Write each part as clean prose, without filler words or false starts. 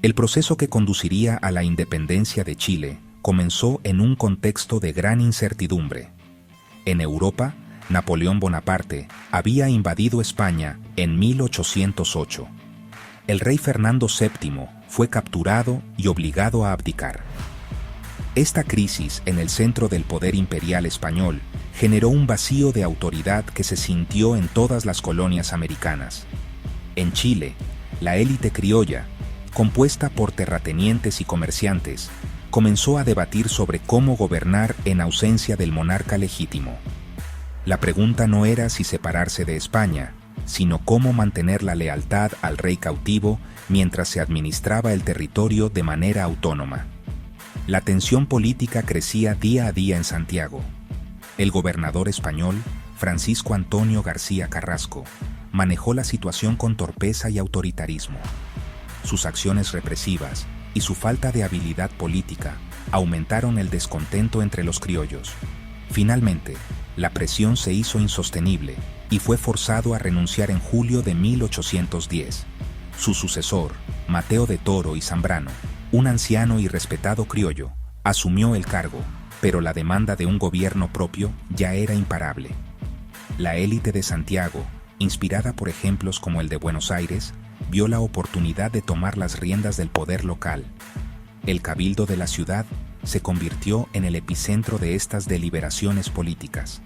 El proceso que conduciría a la independencia de Chile comenzó en un contexto de gran incertidumbre. En Europa, Napoleón Bonaparte había invadido España en 1808. El rey Fernando VII fue capturado y obligado a abdicar. Esta crisis en el centro del poder imperial español generó un vacío de autoridad que se sintió en todas las colonias americanas. En Chile, la élite criolla, compuesta por terratenientes y comerciantes, comenzó a debatir sobre cómo gobernar en ausencia del monarca legítimo. La pregunta no era si separarse de España, sino cómo mantener la lealtad al rey cautivo mientras se administraba el territorio de manera autónoma. La tensión política crecía día a día en Santiago. El gobernador español, Francisco Antonio García Carrasco, manejó la situación con torpeza y autoritarismo. Sus acciones represivas y su falta de habilidad política aumentaron el descontento entre los criollos. Finalmente, la presión se hizo insostenible y fue forzado a renunciar en julio de 1810. Su sucesor, Mateo de Toro y Zambrano, un anciano y respetado criollo, asumió el cargo, pero la demanda de un gobierno propio ya era imparable. La élite de Santiago, inspirada por ejemplos como el de Buenos Aires, vio la oportunidad de tomar las riendas del poder local. El cabildo de la ciudad se convirtió en el epicentro de estas deliberaciones políticas.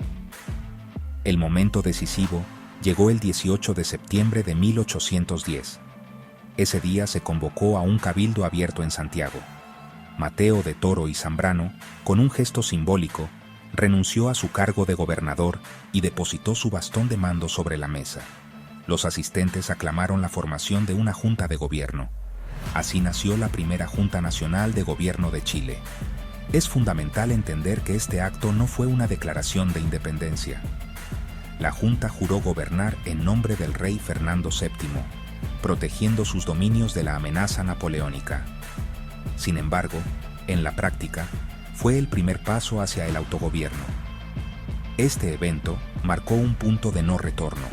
El momento decisivo llegó el 18 de septiembre de 1810. Ese día se convocó a un cabildo abierto en Santiago. Mateo de Toro y Zambrano, con un gesto simbólico, renunció a su cargo de gobernador y depositó su bastón de mando sobre la mesa. Los asistentes aclamaron la formación de una junta de gobierno. Así nació la primera Junta Nacional de Gobierno de Chile. Es fundamental entender que este acto no fue una declaración de independencia. La Junta juró gobernar en nombre del rey Fernando VII, protegiendo sus dominios de la amenaza napoleónica. Sin embargo, en la práctica, fue el primer paso hacia el autogobierno. Este evento marcó un punto de no retorno.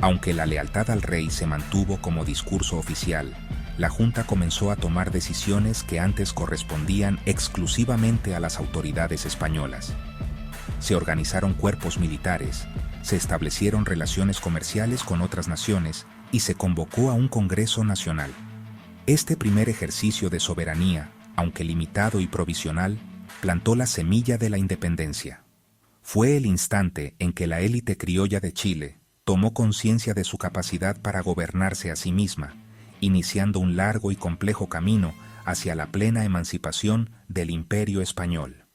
Aunque la lealtad al rey se mantuvo como discurso oficial, la Junta comenzó a tomar decisiones que antes correspondían exclusivamente a las autoridades españolas. Se organizaron cuerpos militares, se establecieron relaciones comerciales con otras naciones y se convocó a un Congreso Nacional. Este primer ejercicio de soberanía, aunque limitado y provisional, plantó la semilla de la independencia. Fue el instante en que la élite criolla de Chile tomó conciencia de su capacidad para gobernarse a sí misma, iniciando un largo y complejo camino hacia la plena emancipación del Imperio español.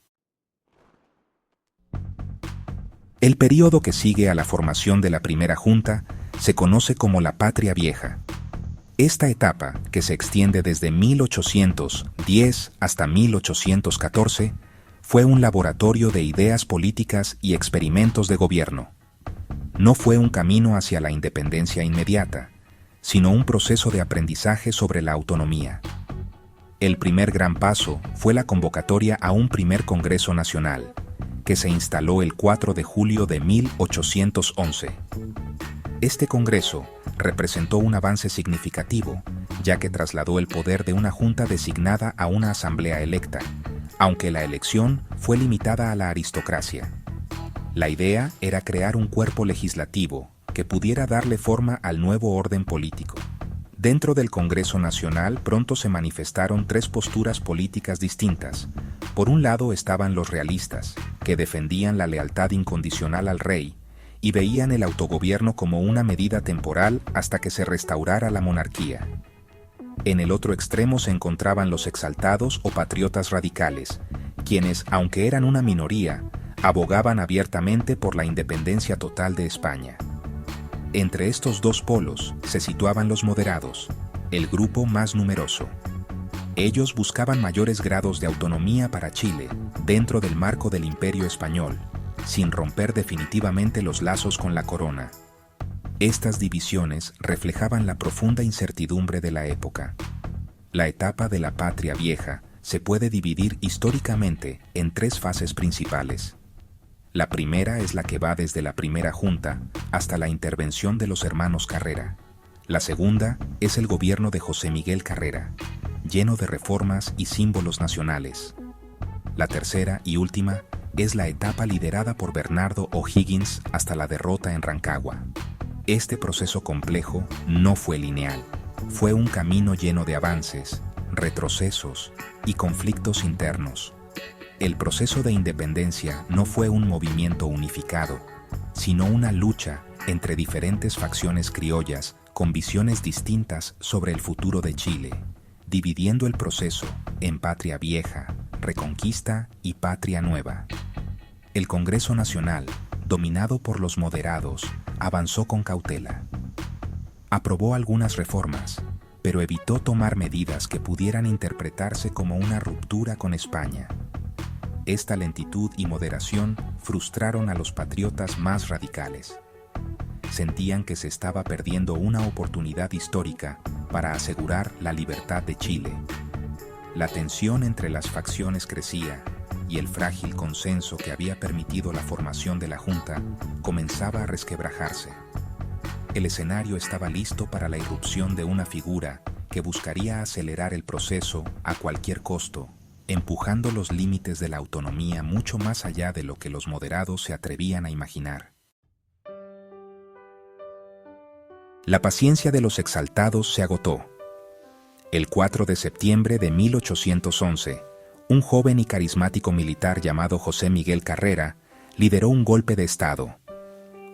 El período que sigue a la formación de la primera Junta se conoce como la Patria Vieja. Esta etapa, que se extiende desde 1810 hasta 1814, fue un laboratorio de ideas políticas y experimentos de gobierno. No fue un camino hacia la independencia inmediata, sino un proceso de aprendizaje sobre la autonomía. El primer gran paso fue la convocatoria a un primer Congreso Nacional, que se instaló el 4 de julio de 1811. Este Congreso representó un avance significativo, ya que trasladó el poder de una junta designada a una asamblea electa, aunque la elección fue limitada a la aristocracia. La idea era crear un cuerpo legislativo que pudiera darle forma al nuevo orden político. Dentro del Congreso Nacional pronto se manifestaron tres posturas políticas distintas. Por un lado estaban los realistas, que defendían la lealtad incondicional al rey y veían el autogobierno como una medida temporal hasta que se restaurara la monarquía. En el otro extremo se encontraban los exaltados o patriotas radicales, quienes, aunque eran una minoría, abogaban abiertamente por la independencia total de España. Entre estos dos polos se situaban los moderados, el grupo más numeroso. Ellos buscaban mayores grados de autonomía para Chile dentro del marco del Imperio español, sin romper definitivamente los lazos con la corona. Estas divisiones reflejaban la profunda incertidumbre de la época. La etapa de la Patria Vieja se puede dividir históricamente en tres fases principales. La primera es la que va desde la primera Junta hasta la intervención de los hermanos Carrera. La segunda es el gobierno de José Miguel Carrera, lleno de reformas y símbolos nacionales. La tercera y última es la etapa liderada por Bernardo O'Higgins hasta la derrota en Rancagua. Este proceso complejo no fue lineal, fue un camino lleno de avances, retrocesos y conflictos internos. El proceso de independencia no fue un movimiento unificado, sino una lucha entre diferentes facciones criollas con visiones distintas sobre el futuro de Chile, dividiendo el proceso en Patria Vieja, Reconquista y Patria Nueva. El Congreso Nacional, dominado por los moderados, avanzó con cautela. Aprobó algunas reformas, pero evitó tomar medidas que pudieran interpretarse como una ruptura con España. Esta lentitud y moderación frustraron a los patriotas más radicales. Sentían que se estaba perdiendo una oportunidad histórica para asegurar la libertad de Chile. La tensión entre las facciones crecía y el frágil consenso que había permitido la formación de la Junta comenzaba a resquebrajarse. El escenario estaba listo para la irrupción de una figura que buscaría acelerar el proceso a cualquier costo, empujando los límites de la autonomía mucho más allá de lo que los moderados se atrevían a imaginar. La paciencia de los exaltados se agotó. El 4 de septiembre de 1811, un joven y carismático militar llamado José Miguel Carrera lideró un golpe de Estado.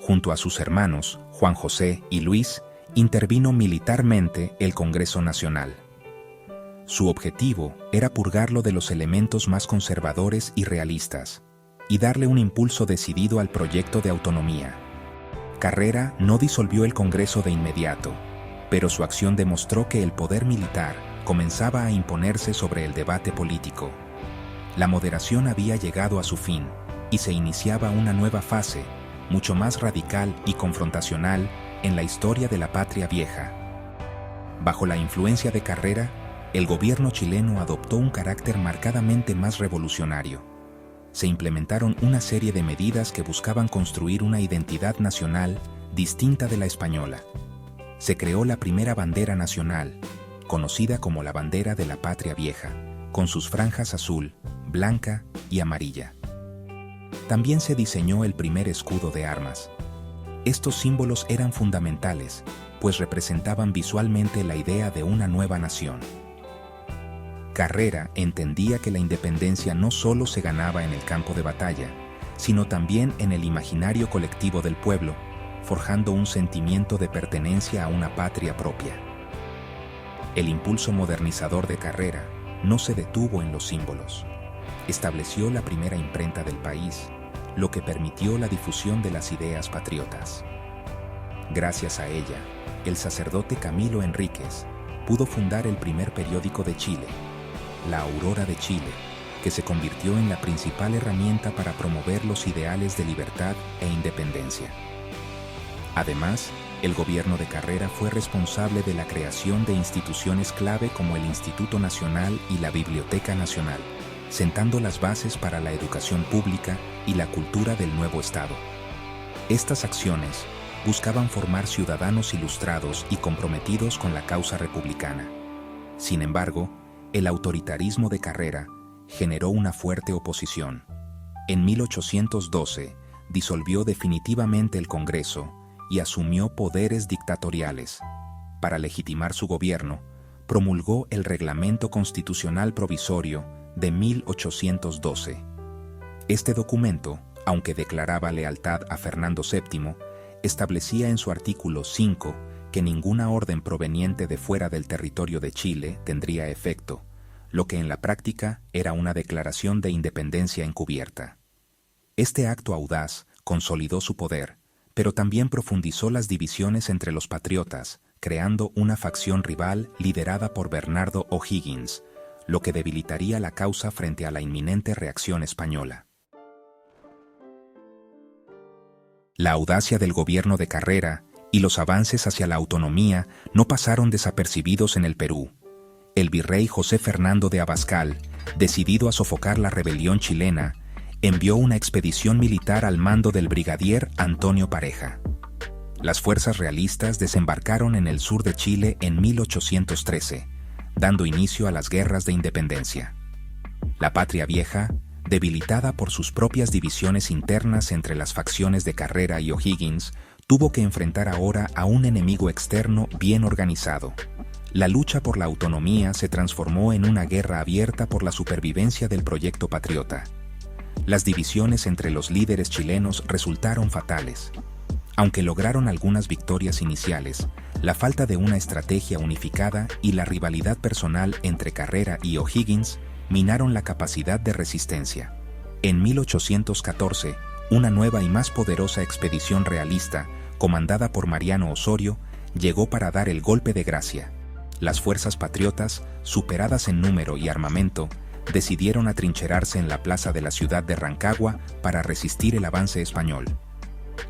Junto a sus hermanos, Juan José y Luis, intervino militarmente el Congreso Nacional. Su objetivo era purgarlo de los elementos más conservadores y realistas, y darle un impulso decidido al proyecto de autonomía. Carrera no disolvió el Congreso de inmediato, pero su acción demostró que el poder militar comenzaba a imponerse sobre el debate político. La moderación había llegado a su fin, y se iniciaba una nueva fase, mucho más radical y confrontacional, en la historia de la Patria Vieja. Bajo la influencia de Carrera, el gobierno chileno adoptó un carácter marcadamente más revolucionario. Se implementaron una serie de medidas que buscaban construir una identidad nacional distinta de la española. Se creó la primera bandera nacional, conocida como la bandera de la Patria Vieja, con sus franjas azul, blanca y amarilla. También se diseñó el primer escudo de armas. Estos símbolos eran fundamentales, pues representaban visualmente la idea de una nueva nación. Carrera entendía que la independencia no solo se ganaba en el campo de batalla, sino también en el imaginario colectivo del pueblo, forjando un sentimiento de pertenencia a una patria propia. El impulso modernizador de Carrera no se detuvo en los símbolos. Estableció la primera imprenta del país, lo que permitió la difusión de las ideas patriotas. Gracias a ella, el sacerdote Camilo Enríquez pudo fundar el primer periódico de Chile, La Aurora de Chile, que se convirtió en la principal herramienta para promover los ideales de libertad e independencia. Además, el gobierno de Carrera fue responsable de la creación de instituciones clave como el Instituto Nacional y la Biblioteca Nacional, sentando las bases para la educación pública y la cultura del nuevo Estado. Estas acciones buscaban formar ciudadanos ilustrados y comprometidos con la causa republicana. Sin embargo, el autoritarismo de Carrera generó una fuerte oposición. En 1812, disolvió definitivamente el Congreso y asumió poderes dictatoriales. Para legitimar su gobierno, promulgó el Reglamento Constitucional Provisorio de 1812. Este documento, aunque declaraba lealtad a Fernando VII, establecía en su artículo 5 que ninguna orden proveniente de fuera del territorio de Chile tendría efecto, lo que en la práctica era una declaración de independencia encubierta. Este acto audaz consolidó su poder, pero también profundizó las divisiones entre los patriotas, creando una facción rival liderada por Bernardo O'Higgins, lo que debilitaría la causa frente a la inminente reacción española. La audacia del gobierno de Carrera y los avances hacia la autonomía no pasaron desapercibidos en el Perú. El virrey José Fernando de Abascal, decidido a sofocar la rebelión chilena, envió una expedición militar al mando del brigadier Antonio Pareja. Las fuerzas realistas desembarcaron en el sur de Chile en 1813, dando inicio a las guerras de independencia. La Patria Vieja, debilitada por sus propias divisiones internas entre las facciones de Carrera y O'Higgins, tuvo que enfrentar ahora a un enemigo externo bien organizado. La lucha por la autonomía se transformó en una guerra abierta por la supervivencia del proyecto patriota. Las divisiones entre los líderes chilenos resultaron fatales. Aunque lograron algunas victorias iniciales, la falta de una estrategia unificada y la rivalidad personal entre Carrera y O'Higgins minaron la capacidad de resistencia. En 1814, una nueva y más poderosa expedición realista, comandada por Mariano Osorio, llegó para dar el golpe de gracia. Las fuerzas patriotas, superadas en número y armamento, decidieron atrincherarse en la plaza de la ciudad de Rancagua para resistir el avance español.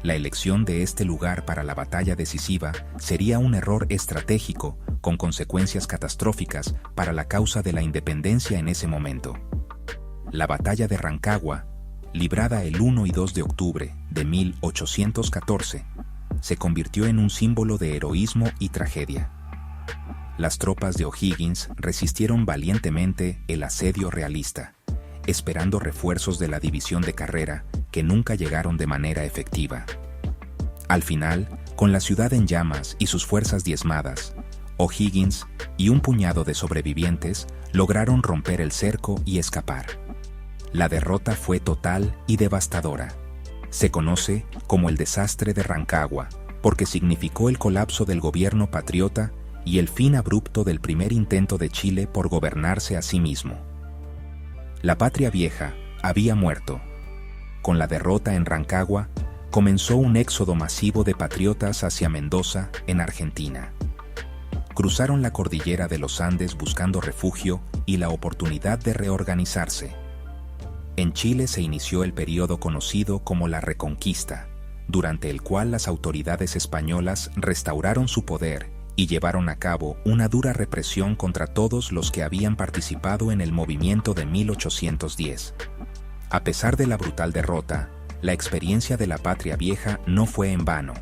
La elección de este lugar para la batalla decisiva sería un error estratégico con consecuencias catastróficas para la causa de la independencia en ese momento. La batalla de Rancagua, librada el 1 y 2 de octubre de 1814, se convirtió en un símbolo de heroísmo y tragedia. Las tropas de O'Higgins resistieron valientemente el asedio realista, esperando refuerzos de la división de Carrera que nunca llegaron de manera efectiva. Al final, con la ciudad en llamas y sus fuerzas diezmadas, O'Higgins y un puñado de sobrevivientes lograron romper el cerco y escapar. La derrota fue total y devastadora. Se conoce como el desastre de Rancagua porque significó el colapso del gobierno patriota y el fin abrupto del primer intento de Chile por gobernarse a sí mismo. La Patria Vieja había muerto. Con la derrota en Rancagua, comenzó un éxodo masivo de patriotas hacia Mendoza, en Argentina. Cruzaron la cordillera de los Andes buscando refugio y la oportunidad de reorganizarse. En Chile se inició el periodo conocido como la Reconquista, durante el cual las autoridades españolas restauraron su poder y llevaron a cabo una dura represión contra todos los que habían participado en el movimiento de 1810. A pesar de la brutal derrota, la experiencia de la Patria Vieja no fue en vano.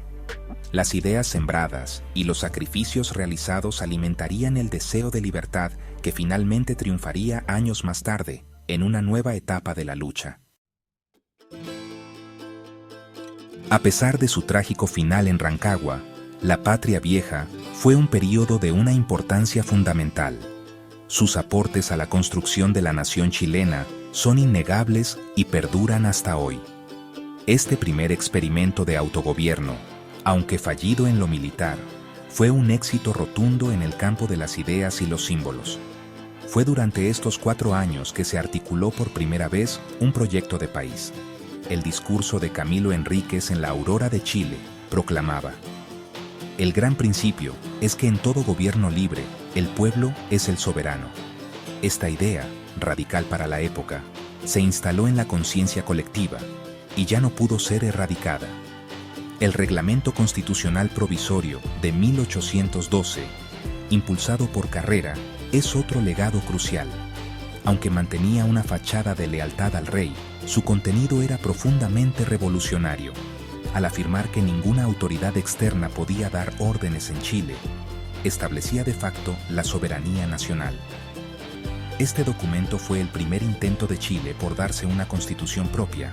Las ideas sembradas y los sacrificios realizados alimentarían el deseo de libertad que finalmente triunfaría años más tarde, en una nueva etapa de la lucha. A pesar de su trágico final en Rancagua, la Patria Vieja fue un período de una importancia fundamental. Sus aportes a la construcción de la nación chilena son innegables y perduran hasta hoy. Este primer experimento de autogobierno, aunque fallido en lo militar, fue un éxito rotundo en el campo de las ideas y los símbolos. Fue durante estos 4 años que se articuló por primera vez un proyecto de país. El discurso de Camilo Enríquez en la Aurora de Chile proclamaba: el gran principio es que en todo gobierno libre, el pueblo es el soberano. Esta idea, radical para la época, se instaló en la conciencia colectiva y ya no pudo ser erradicada. El Reglamento Constitucional Provisorio de 1812, impulsado por Carrera, es otro legado crucial. Aunque mantenía una fachada de lealtad al rey, su contenido era profundamente revolucionario. Al afirmar que ninguna autoridad externa podía dar órdenes en Chile, establecía de facto la soberanía nacional. Este documento fue el primer intento de Chile por darse una constitución propia,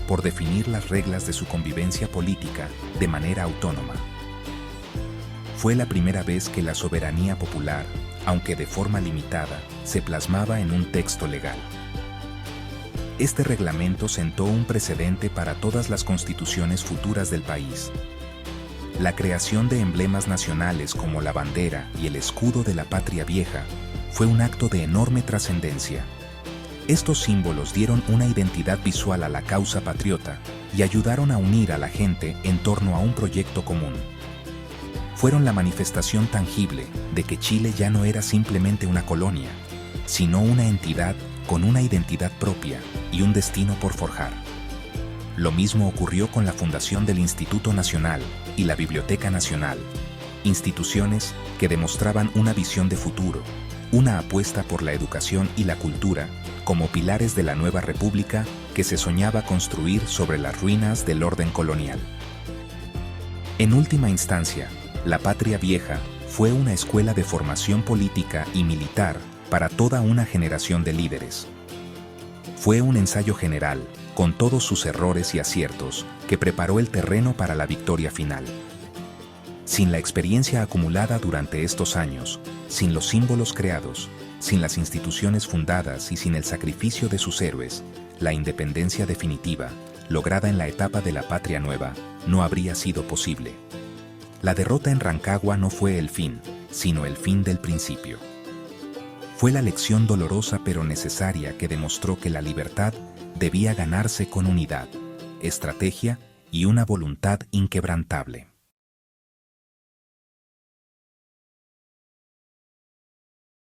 por definir las reglas de su convivencia política de manera autónoma. Fue la primera vez que la soberanía popular, aunque de forma limitada, se plasmaba en un texto legal. Este reglamento sentó un precedente para todas las constituciones futuras del país. La creación de emblemas nacionales como la bandera y el escudo de la Patria Vieja fue un acto de enorme trascendencia. Estos símbolos dieron una identidad visual a la causa patriota y ayudaron a unir a la gente en torno a un proyecto común. Fueron la manifestación tangible de que Chile ya no era simplemente una colonia, sino una entidad con una identidad propia y un destino por forjar. Lo mismo ocurrió con la fundación del Instituto Nacional y la Biblioteca Nacional, instituciones que demostraban una visión de futuro, una apuesta por la educación y la cultura como pilares de la nueva república que se soñaba construir sobre las ruinas del orden colonial. En última instancia, la Patria Vieja Fue una escuela de formación política y militar para toda una generación de líderes. Fue un ensayo general, con todos sus errores y aciertos, que preparó el terreno para la victoria final. Sin la experiencia acumulada durante estos años, sin los símbolos creados, sin las instituciones fundadas y sin el sacrificio de sus héroes, la independencia definitiva, lograda en la etapa de la Patria Nueva, no habría sido posible. La derrota en Rancagua no fue el fin, sino el fin del principio. Fue la lección dolorosa pero necesaria que demostró que la libertad debía ganarse con unidad, estrategia y una voluntad inquebrantable.